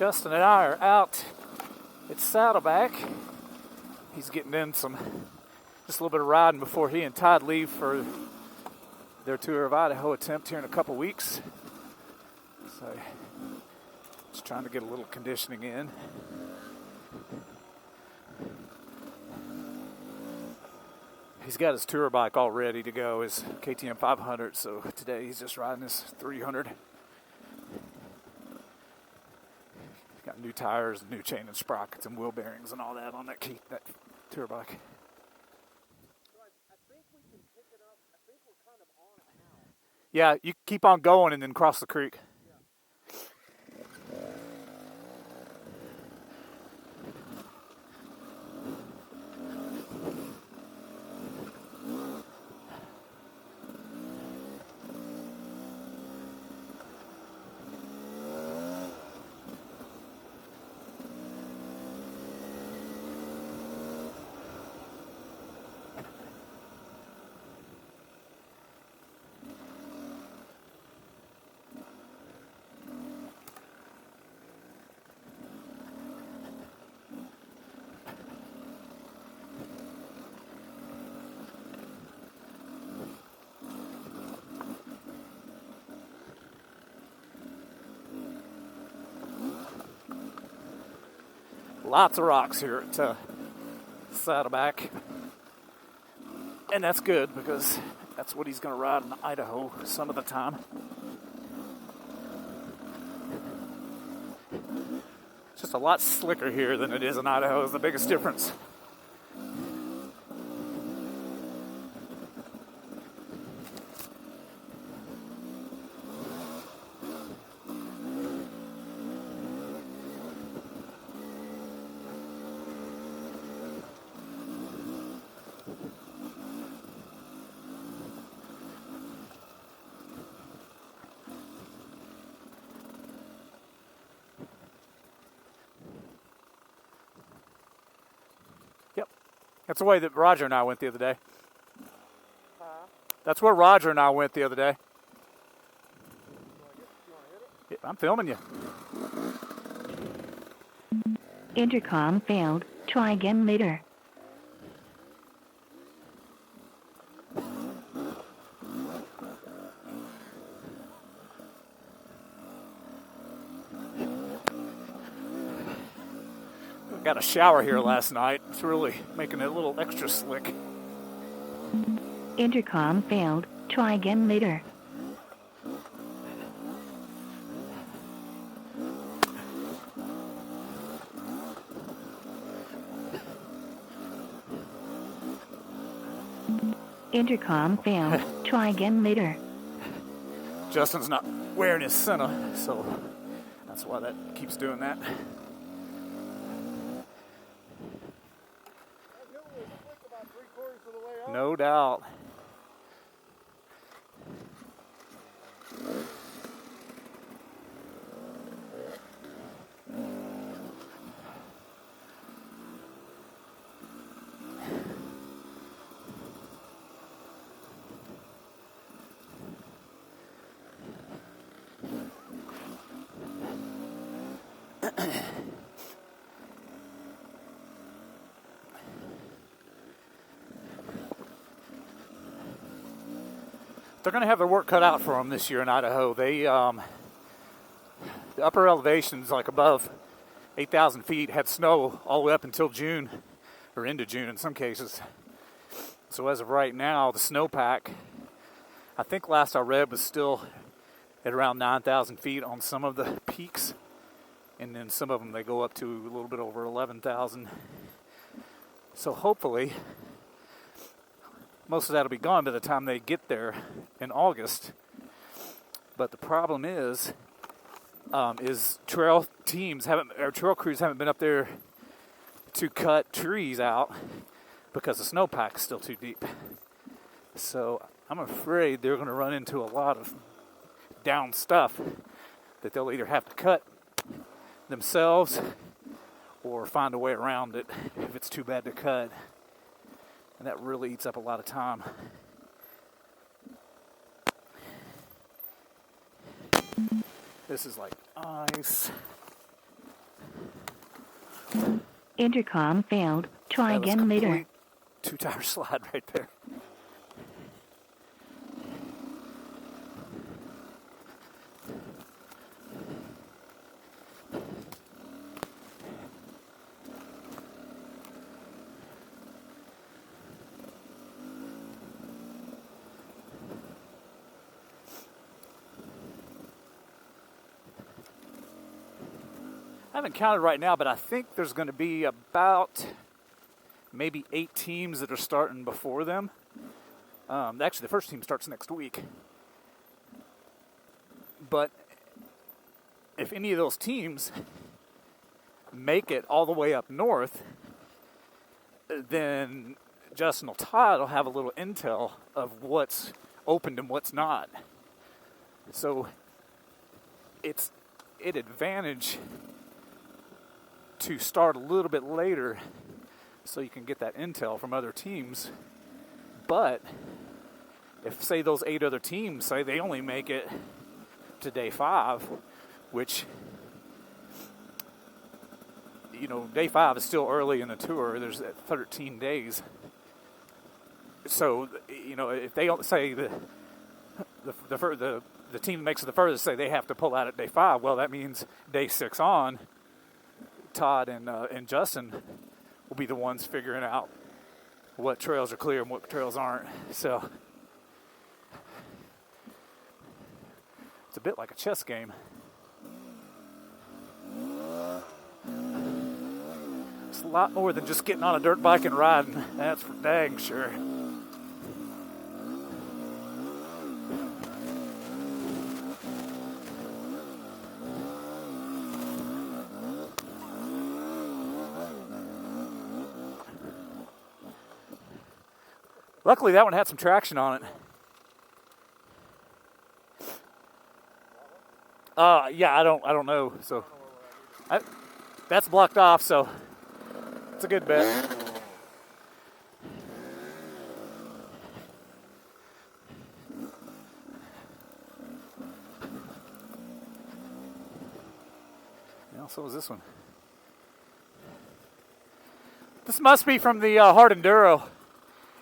Justin and I are out at Saddleback. He's getting in just a little bit of riding before he and Todd leave for their Tour of Idaho attempt here in a couple weeks. So, just trying to get a little conditioning in. He's got his tour bike all ready to go, his KTM 500, so today he's just riding his 300. Got new tires, new chain and sprockets and wheel bearings and all that on that tour bike. I think we can pick it up. I think we're kind of on it now. Yeah, you keep on going and then cross the creek. Lots of rocks here at Saddleback. And that's good because that's what he's going to ride in Idaho some of the time. It's just a lot slicker here than it is in Idaho is the biggest difference. That's the way that Roger and I went the other day. Huh? That's where Roger and I went the other day. You want to hit it? Yeah, I'm filming you. Intercom failed. Try again later. Got a shower here last night. It's really making it a little extra slick. Intercom failed. Try again later. Intercom failed. Try again later. Justin's not wearing his Senna, so that's why that keeps doing that. No doubt. They're going to have their work cut out for them this year in Idaho. They, the upper elevations, like above 8,000 feet, had snow all the way up until June, or into June in some cases. So as of right now, the snowpack, I think last I read, was still at around 9,000 feet on some of the peaks. And then some of them, they go up to a little bit over 11,000. So hopefully most of that will be gone by the time they get there in August. But the problem is trail crews haven't been up there to cut trees out because the snowpack is still too deep. So I'm afraid they're going to run into a lot of down stuff that they'll either have to cut themselves or find a way around it if it's too bad to cut. And that really eats up a lot of time. This is like ice. Intercom failed. Try That was again later. complete two-tire slide right there. I haven't counted right now, but I think there's going to be about maybe 8 teams that are starting before them. Actually, the first team starts next week. But if any of those teams make it all the way up north, then Justin or Todd will have a little intel of what's opened and what's not. So it's an advantage to start a little bit later so you can get that intel from other teams. But if, say, those 8 other teams say they only make it to day 5, which, you know, day 5 is still early in the tour. There's 13 days. So, you know, if they don't say the team that makes it the furthest say they have to pull out at day 5, well, that means day 6 on, Todd and Justin will be the ones figuring out what trails are clear and what trails aren't. So it's a bit like a chess game. It's a lot more than just getting on a dirt bike and riding. That's for dang sure. Luckily, that one had some traction on it. Yeah, I don't know. So, that's blocked off. So, it's a good bet. Yeah, so is this one. This must be from the hard enduro.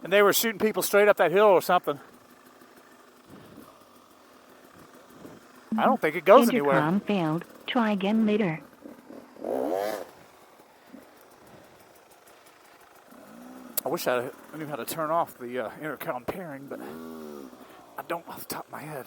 And they were shooting people straight up that hill or something. I don't think it goes anywhere. Intercom failed. Try again later. I wish I knew how to turn off the intercom pairing, but I don't off the top of my head.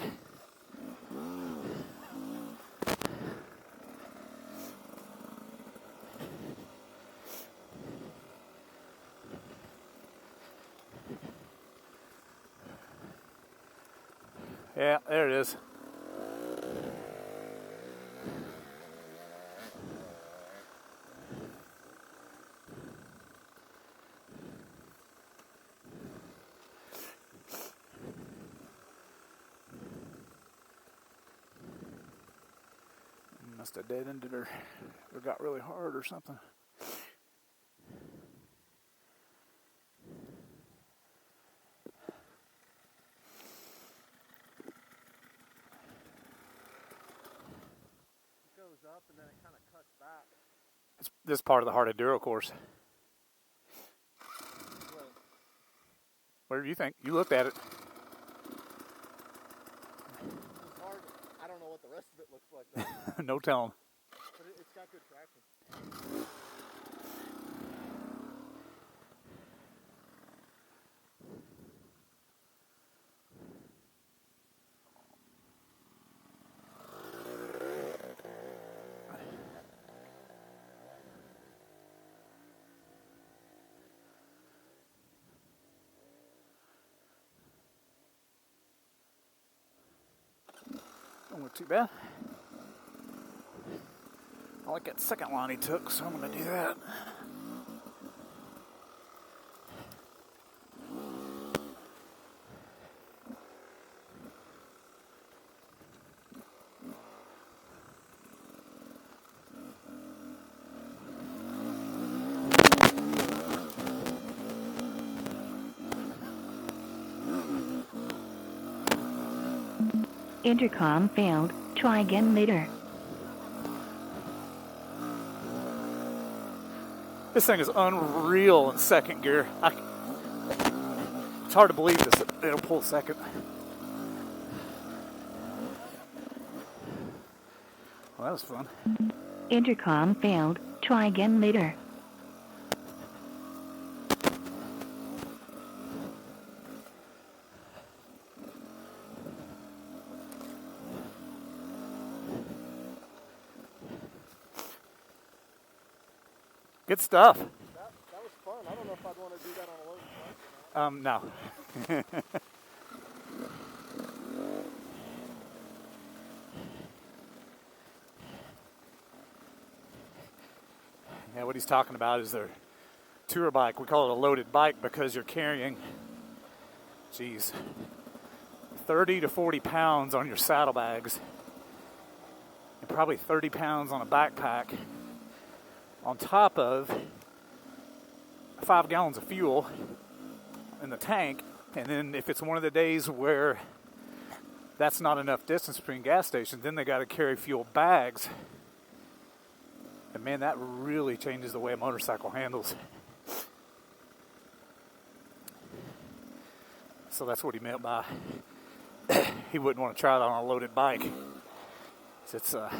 Yeah, there it is. Must have dead ended or got really hard or something. Up and then it kind of cuts back. This is part of the hard enduro course. What do you think? You looked at it. It's hard. I don't know what the rest of it looks like though. No telling. But it's got good traction. Don't look too bad. I like that second line he took, so I'm going to do that. Intercom failed. Try again later. This thing is unreal in second gear. It's hard to believe this. It'll pull second. Well, that was fun. Intercom failed. Try again later. Good stuff. That was fun. I don't know if I'd want to do that on a loaded bike. No. Yeah, what he's talking about is their tour bike. We call it a loaded bike because you're carrying, 30 to 40 pounds on your saddlebags and probably 30 pounds on a backpack, on top of 5 gallons of fuel in the tank. And then if it's one of the days where that's not enough distance between gas stations, then they got to carry fuel bags. And man, that really changes the way a motorcycle handles. So that's what he meant by he wouldn't want to try it on a loaded bike. It's a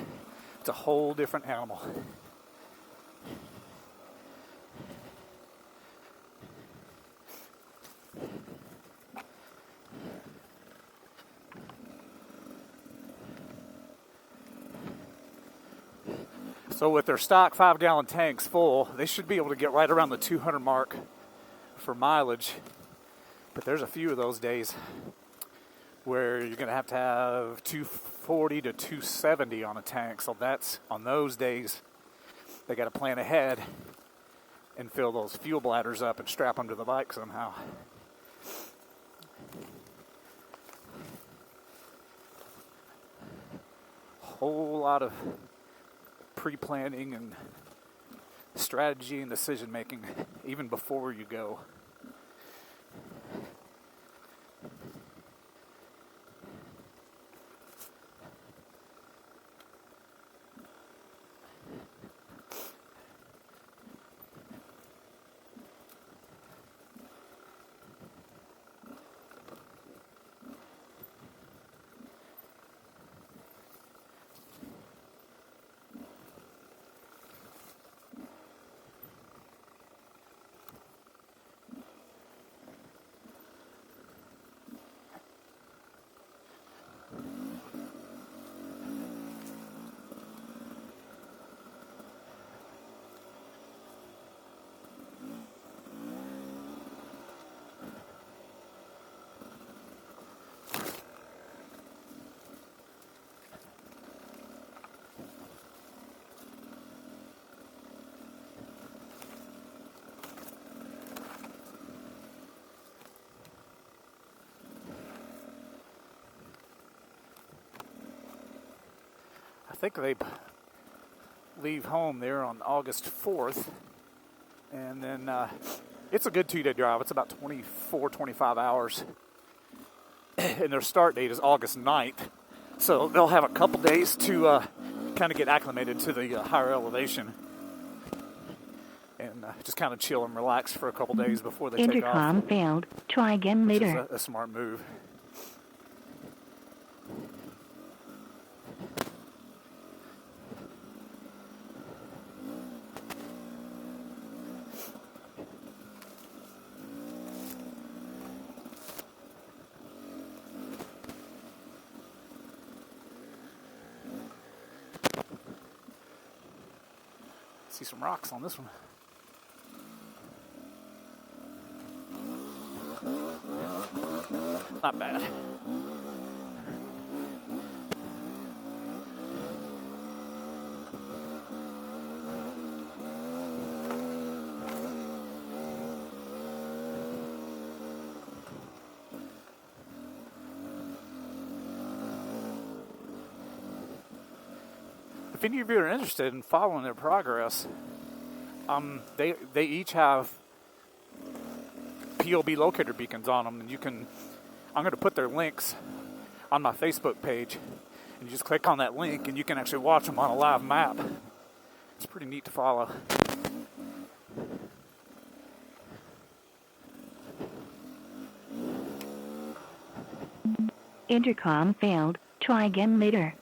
whole different animal. So with their stock 5-gallon tanks full, they should be able to get right around the 200 mark for mileage. But there's a few of those days where you're going to have 240 to 270 on a tank. So that's on those days, they got to plan ahead and fill those fuel bladders up and strap them to the bike somehow. Whole lot of pre-planning and strategy and decision making even before you go. I think they leave home there on August 4th, and then it's a good 2-day drive. It's about 24, 25 hours, and their start date is August 9th, so they'll have a couple days to kind of get acclimated to the higher elevation and just kind of chill and relax for a couple days before they take off. Intercom failed. Try again Which later. is a smart move. See some rocks on this one. Not bad. If any of you are interested in following their progress, they each have POB locator beacons on them, and you can. I'm going to put their links on my Facebook page, and you just click on that link, and you can actually watch them on a live map. It's pretty neat to follow. Intercom failed. Try again later.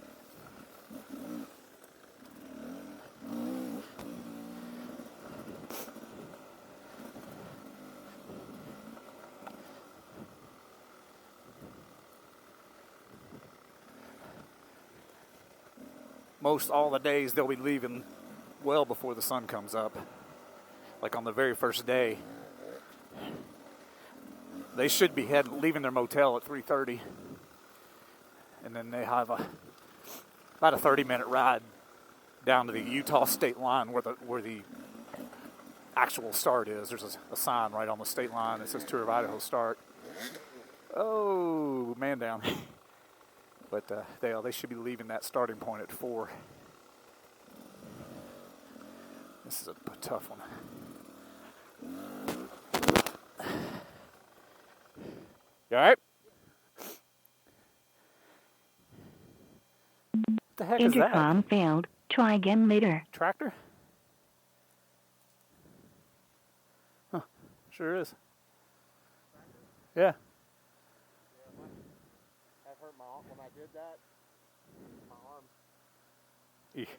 Most all the days they'll be leaving well before the sun comes up. Like on the very first day. They should be leaving their motel at 3:30. And then they have about a 30-minute ride down to the Utah state line where the actual start is. There's a sign right on the state line that says Tour of Idaho start. Oh, man down. But they should be leaving that starting point at 4. This is a tough one. You all right? What the heck is that? Intercom failed. Try again later. Tractor? Huh. Sure is. Yeah. That hurt my arm when I did that. My arm. Eesh.